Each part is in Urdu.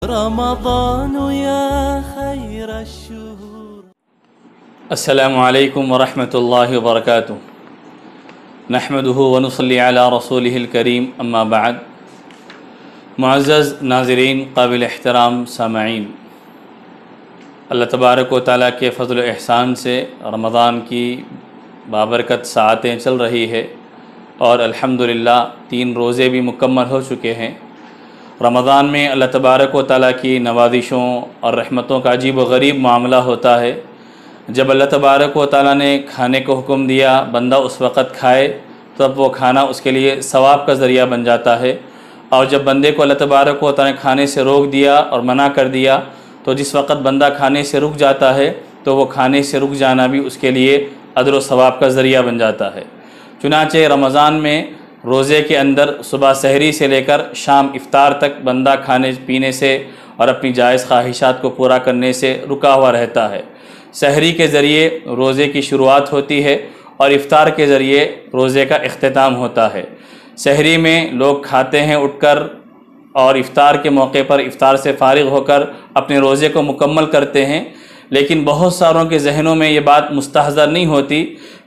رمضان يا خير الشهور. السلام علیکم ورحمۃ اللہ وبرکاتہ. نحمده ونصلی علی رسولہ الکریم، اما بعد. معزز ناظرین، قابل احترام سامعین، اللہ تبارک و تعالیٰ کے فضل و احسان سے رمضان کی بابرکت ساعتیں چل رہی ہے اور الحمدللہ 3 روزے بھی مکمل ہو چکے ہیں. رمضان میں اللہ تبارک و تعالیٰ کی نوازشوں اور رحمتوں کا عجیب و غریب معاملہ ہوتا ہے. جب اللہ تبارک و تعالیٰ نے کھانے کو حکم دیا، بندہ اس وقت کھائے، تب وہ کھانا اس کے لیے ثواب کا ذریعہ بن جاتا ہے. اور جب بندے کو اللہ تبارک و تعالیٰ نے کھانے سے روک دیا اور منع کر دیا، تو جس وقت بندہ کھانے سے رک جاتا ہے تو وہ کھانے سے رک جانا بھی اس کے لیے اجر و ثواب کا ذریعہ بن جاتا ہے. چنانچہ رمضان میں روزے کے اندر صبح سحری سے لے کر شام افطار تک بندہ کھانے پینے سے اور اپنی جائز خواہشات کو پورا کرنے سے رکا ہوا رہتا ہے. سحری کے ذریعے روزے کی شروعات ہوتی ہے اور افطار کے ذریعے روزے کا اختتام ہوتا ہے. سحری میں لوگ کھاتے ہیں اٹھ کر اور افطار کے موقع پر افطار سے فارغ ہو کر اپنے روزے کو مکمل کرتے ہیں. لیکن بہت ساروں کے ذہنوں میں یہ بات مستحضر نہیں ہوتی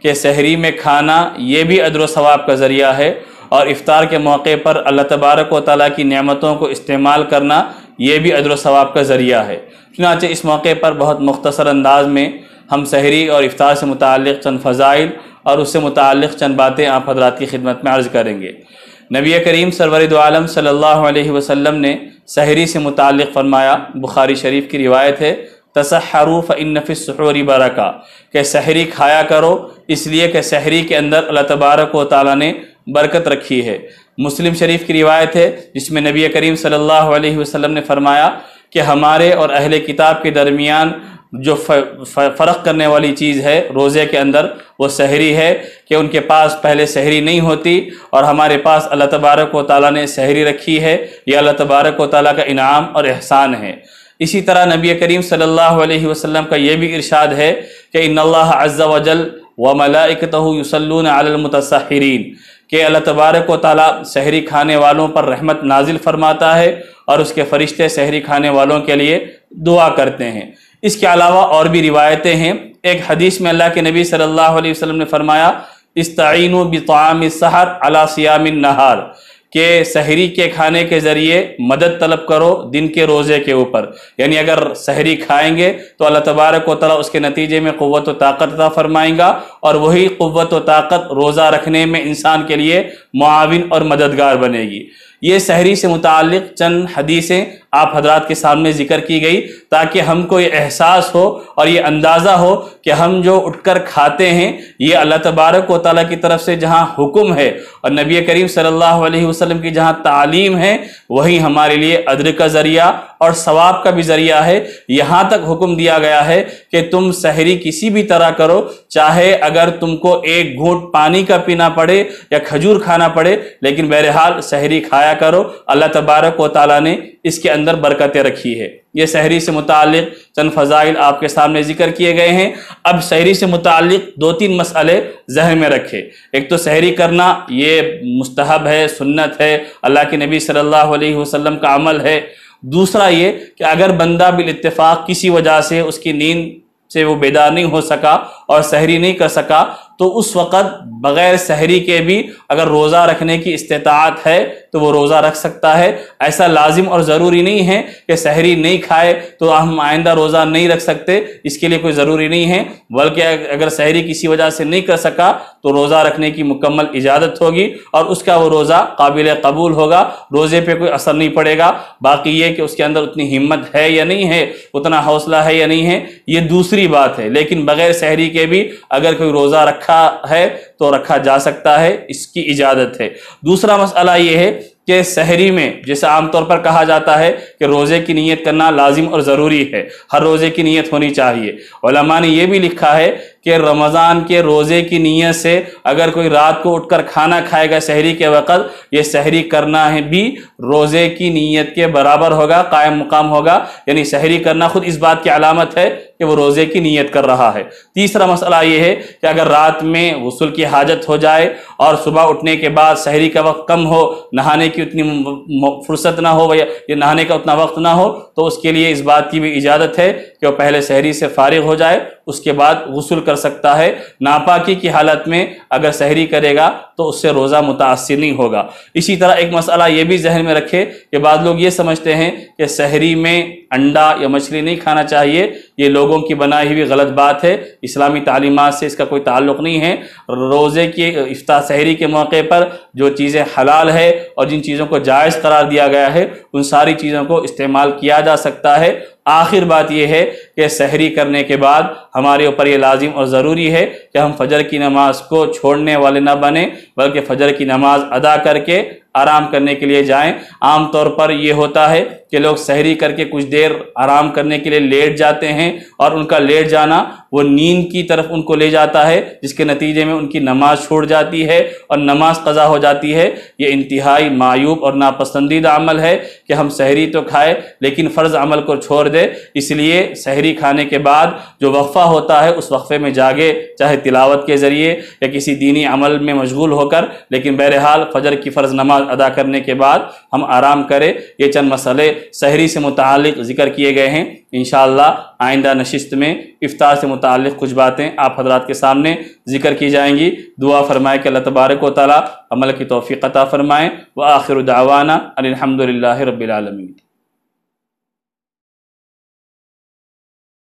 کہ سحری میں کھانا یہ بھی اجر و ثواب کا ذریعہ ہے اور افطار کے موقع پر اللہ تبارک و تعالیٰ کی نعمتوں کو استعمال کرنا یہ بھی اجر و ثواب کا ذریعہ ہے. چنانچہ اس موقع پر بہت مختصر انداز میں ہم سحری اور افطار سے متعلق چند فضائل اور اس سے متعلق چند باتیں آپ حضرات کی خدمت میں عرض کریں گے. نبی کریم سرور دو عالم صلی اللہ علیہ وسلم نے سحری سے متعلق فرمایا، بخاری شریف کی روایت ہے، تسحروا فإن فی السحور برکہ، کہ سحری کھایا کرو اس لیے کہ سحری کے اندر اللہ تبارک و تعالیٰ نے برکت رکھی ہے. مسلم شریف کی روایت ہے جس میں نبی کریم صلی اللہ علیہ وسلم نے فرمایا کہ ہمارے اور اہل کتاب کے درمیان جو فرق کرنے والی چیز ہے روزے کے اندر وہ سحری ہے، کہ ان کے پاس پہلے سحری نہیں ہوتی اور ہمارے پاس اللہ تبارک و تعالیٰ نے سحری رکھی ہے. یہ اللہ تبارک و تعالیٰ کا انعام اور احسان ہے. اسی طرح نبی کریم صلی اللہ علیہ وسلم کا یہ بھی ارشاد ہے کہ ان اللہ عز وجل وملائکتہ یصلون علی المتسحرین، کہ اللہ تبارک و تعالیٰ سحری کھانے والوں پر رحمت نازل فرماتا ہے اور اس کے فرشتے سحری کھانے والوں کے لیے دعا کرتے ہیں. اس کے علاوہ اور بھی روایتیں ہیں. ایک حدیث میں اللہ کے نبی صلی اللہ علیہ وسلم نے فرمایا، استعینوا بطعام السحر علی صیام النہار، کہ سحری کے کھانے کے ذریعے مدد طلب کرو دن کے روزے کے اوپر. یعنی اگر سحری کھائیں گے تو اللہ تبارک و تعالیٰ اس کے نتیجے میں قوت و طاقت عطا فرمائیں گا اور وہی قوت و طاقت روزہ رکھنے میں انسان کے لیے معاون اور مددگار بنے گی. یہ سحری سے متعلق چند حدیثیں آپ حضرات کے سامنے ذکر کی گئی تاکہ ہم کو یہ احساس ہو اور یہ اندازہ ہو کہ ہم جو اٹھ کر کھاتے ہیں یہ اللہ تبارک و تعالیٰ کی طرف سے جہاں حکم ہے اور نبی کریم صلی اللہ علیہ وسلم کی جہاں تعلیم ہے وہی ہمارے لیے اجر کا ذریعہ اور ثواب کا بھی ذریعہ ہے. یہاں تک حکم دیا گیا ہے کہ تم سحری کسی بھی طرح کرو، چاہے اگر تم کو ایک گھونٹ پانی کا پینا پڑے یا کھجور کھانا پڑے، لیکن بہرحال سحری کھایا کرو. اللہ تبارک و تعالیٰ نے اس کے اندر برکتیں رکھی ہے. یہ سحری سے متعلق چند فضائل آپ کے سامنے ذکر کیے گئے ہیں. اب سحری سے متعلق 2-3 مسئلے ذہن میں رکھے. ایک تو سحری کرنا یہ مستحب ہے، سنت ہے، اللہ کے نبی صلی اللہ علیہ وسلم کا عمل ہے. دوسرا یہ کہ اگر بندہ بالاتفاق کسی وجہ سے اس کی نیند سے وہ بیدار نہیں ہو سکا اور سحری نہیں کر سکا تو اس وقت بغیر سحری کے بھی اگر روزہ رکھنے کی استطاعت ہے تو وہ روزہ رکھ سکتا ہے. ایسا لازم اور ضروری نہیں ہے کہ سحری نہیں کھائے تو ہم آئندہ روزہ نہیں رکھ سکتے، اس کے لیے کوئی ضروری نہیں ہے، بلکہ اگر سحری کسی وجہ سے نہیں کر سکا تو روزہ رکھنے کی مکمل اجازت ہوگی اور اس کا وہ روزہ قابل قبول ہوگا، روزے پہ کوئی اثر نہیں پڑے گا. باقی یہ کہ اس کے اندر اتنی ہمت ہے یا نہیں ہے، اتنا حوصلہ ہے یا نہیں ہے، یہ دوسری بات ہے. لیکن بغیر سحری کے بھی اگر کوئی روزہ رکھا ہے تو رکھا جا سکتا ہے، اس کی اجازت ہے. دوسرا مسئلہ یہ ہے کہ سحری میں جیسے عام طور پر کہا جاتا ہے کہ روزے کی نیت کرنا لازم اور ضروری ہے، ہر روزے کی نیت ہونی چاہیے. علماء نے یہ بھی لکھا ہے کہ رمضان کے روزے کی نیت سے اگر کوئی رات کو اٹھ کر کھانا کھائے گا سحری کے وقت، یہ سحری کرنا ہے بھی روزے کی نیت کے برابر ہوگا، قائم مقام ہوگا، یعنی سحری کرنا خود اس بات کی علامت ہے کہ وہ روزے کی نیت کر رہا ہے۔ تیسرا مسئلہ یہ ہے کہ اگر رات میں غسل کی حاجت ہو جائے اور صبح اٹھنے کے بعد سحری کا وقت کم ہو، نہانے کی اتنی فرصت نہ ہو یا نہانے کا اتنا وقت نہ ہو، تو اس کے لیے اس بات کی بھی اجازت ہے کہ وہ پہلے سحری سے فارغ ہو جائے، اس کے بعد غسل کر سکتا ہے۔ ناپاکی کی حالت میں اگر سحری کرے گا تو اس سے روزہ متاثر نہیں ہوگا۔ اسی طرح ایک مسئلہ یہ بھی ذہن میں رکھے کہ بعض لوگ یہ سمجھتے ہیں کہ سحری میں انڈا یا مچھلی نہیں کھانا چاہیے، یہ لوگوں کی بنائی ہوئی غلط بات ہے، اسلامی تعلیمات سے اس کا کوئی تعلق نہیں ہے۔ روزے کی افطار سحری کے موقع پر جو چیزیں حلال ہے اور جن چیزوں کو جائز قرار دیا گیا ہے ان ساری چیزوں کو استعمال کیا جا سکتا ہے۔ آخر بات یہ ہے کہ سحری کرنے کے بعد ہمارے اوپر یہ لازم اور ضروری ہے کہ ہم فجر کی نماز کو چھوڑنے والے نہ بنیں، بلکہ فجر کی نماز ادا کر کے آرام کرنے کے لیے جائیں۔ عام طور پر یہ ہوتا ہے کہ لوگ سحری کر کے کچھ دیر آرام کرنے کے لیے لیٹ جاتے ہیں، اور ان کا لیٹ جانا وہ نیند کی طرف ان کو لے جاتا ہے، جس کے نتیجے میں ان کی نماز چھوٹ جاتی ہے اور نماز قضا ہو جاتی ہے۔ یہ انتہائی معیوب اور ناپسندیدہ عمل ہے کہ ہم سحری تو کھائے لیکن فرض عمل کو چھوڑ دے۔ اس لیے سحری کھانے کے بعد جو وقفہ ہوتا ہے اس وقفے میں جاگے، چاہے تلاوت کے ذریعے یا کسی دینی عمل میں مشغول ہو کر، لیکن بہرحال فجر کی فرض نماز ادا کرنے کے بعد ہم آرام کریں۔ یہ چند مسئلے سحری سے متعلق ذکر کیے گئے ہیں۔ انشاءاللہ آئندہ نشست میں افطار سے متعلق کچھ باتیں آپ حضرات کے سامنے ذکر کی جائیں گی۔ دعا فرمائے کہ اللہ تبارک و تعالی عمل کی توفیق عطا فرمائے۔ وآخر دعوانا ان الحمد للہ رب العالمین۔